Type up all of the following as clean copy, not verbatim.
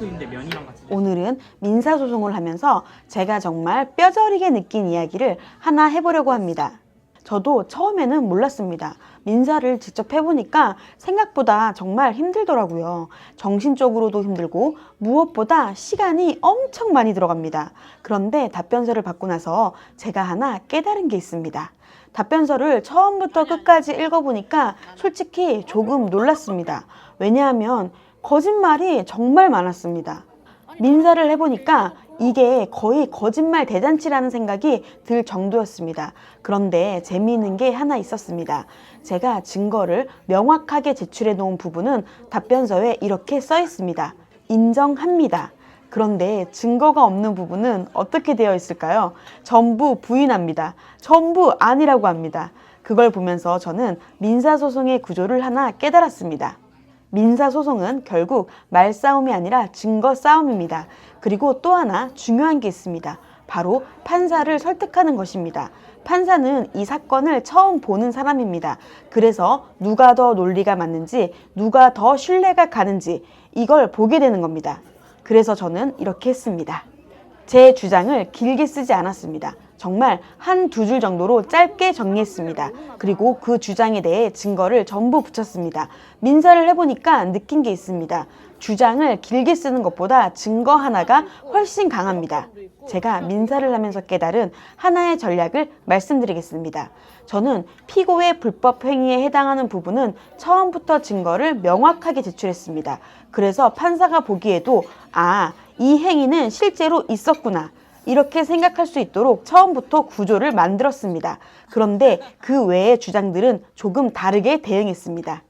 붙어있는데 면이랑 같이. 오늘은 민사소송을 하면서 제가 정말 뼈저리게 느낀 이야기를 하나 해보려고 합니다. 저도 처음에는 몰랐습니다. 민사를 직접 해보니까 생각보다 정말 힘들더라고요. 정신적으로도 힘들고 무엇보다 시간이 엄청 많이 들어갑니다. 그런데 답변서를 받고 나서 제가 하나 깨달은 게 있습니다. 답변서를 처음부터 끝까지 읽어보니까 솔직히 조금 놀랐습니다. 왜냐하면 거짓말이 정말 많았습니다. 민사를 해보니까 이게 거의 거짓말 대잔치라는 생각이 들 정도였습니다. 그런데 재미있는 게 하나 있었습니다. 제가 증거를 명확하게 제출해 놓은 부분은 답변서에 이렇게 써 있습니다. 인정합니다. 그런데 증거가 없는 부분은 어떻게 되어 있을까요? 전부 부인합니다. 전부 아니라고 합니다. 그걸 보면서 저는 민사소송의 구조를 하나 깨달았습니다. 민사소송은 결국 말싸움이 아니라 증거 싸움입니다. 그리고 또 하나 중요한 게 있습니다. 바로 판사를 설득하는 것입니다. 판사는 이 사건을 처음 보는 사람입니다. 그래서 누가 더 논리가 맞는지, 누가 더 신뢰가 가는지 이걸 보게 되는 겁니다. 그래서 저는 이렇게 했습니다. 제 주장을 길게 쓰지 않았습니다. 정말 한 두 줄 정도로 짧게 정리했습니다. 그리고 그 주장에 대해 증거를 전부 붙였습니다. 민사를 해보니까 느낀 게 있습니다. 주장을 길게 쓰는 것보다 증거 하나가 훨씬 강합니다. 제가 민사를 하면서 깨달은 하나의 전략을 말씀드리겠습니다. 저는 피고의 불법 행위에 해당하는 부분은 처음부터 증거를 명확하게 제출했습니다. 그래서 판사가 보기에도 이 행위는 실제로 있었구나, 이렇게 생각할 수 있도록 처음부터 구조를 만들었습니다. 그런데 그 외의 주장들은 조금 다르게 대응했습니다.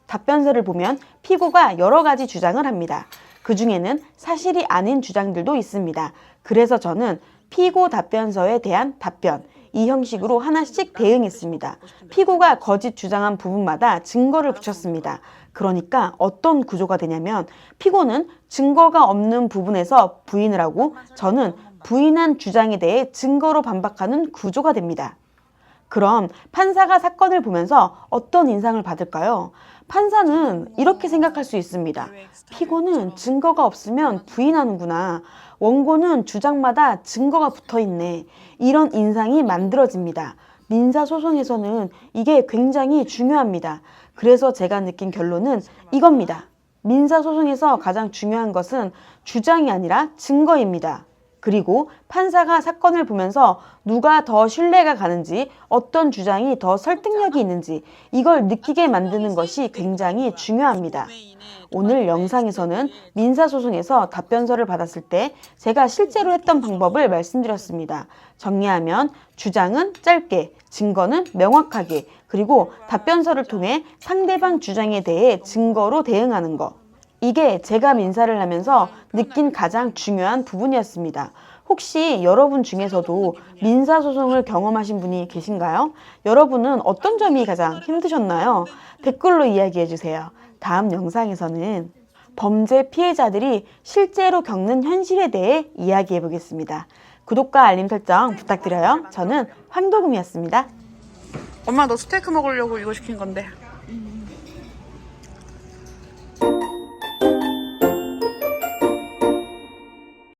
답변서를 보면 피고가 여러 가지 주장을 합니다. 그 중에는 사실이 아닌 주장들도 있습니다. 그래서 저는 피고 답변서에 대한 답변, 이 형식으로 하나씩 대응했습니다. 피고가 거짓 주장한 부분마다 증거를 붙였습니다. 그러니까 어떤 구조가 되냐면 피고는 증거가 없는 부분에서 부인을 하고 저는 부인한 주장에 대해 증거로 반박하는 구조가 됩니다. 그럼 판사가 사건을 보면서 어떤 인상을 받을까요? 판사는 이렇게 생각할 수 있습니다. 피고는 증거가 없으면 부인하는구나. 원고는 주장마다 증거가 붙어있네. 이런 인상이 만들어집니다. 민사소송에서는 이게 굉장히 중요합니다. 그래서 제가 느낀 결론은 이겁니다. 민사소송에서 가장 중요한 것은 주장이 아니라 증거입니다. 그리고 판사가 사건을 보면서 누가 더 신뢰가 가는지, 어떤 주장이 더 설득력이 있는지 이걸 느끼게 만드는 것이 굉장히 중요합니다. 오늘 영상에서는 민사소송에서 답변서를 받았을 때 제가 실제로 했던 방법을 말씀드렸습니다. 정리하면 주장은 짧게, 증거는 명확하게, 그리고 답변서를 통해 상대방 주장에 대해 증거로 대응하는 것. 이게 제가 민사를 하면서 느낀 가장 중요한 부분이었습니다. 혹시 여러분 중에서도 민사소송을 경험하신 분이 계신가요? 여러분은 어떤 점이 가장 힘드셨나요? 댓글로 이야기해주세요. 다음 영상에서는 범죄 피해자들이 실제로 겪는 현실에 대해 이야기해보겠습니다. 구독과 알림 설정 부탁드려요. 저는 황도금이었습니다. 엄마 너 스테이크 먹으려고 이거 시킨 건데.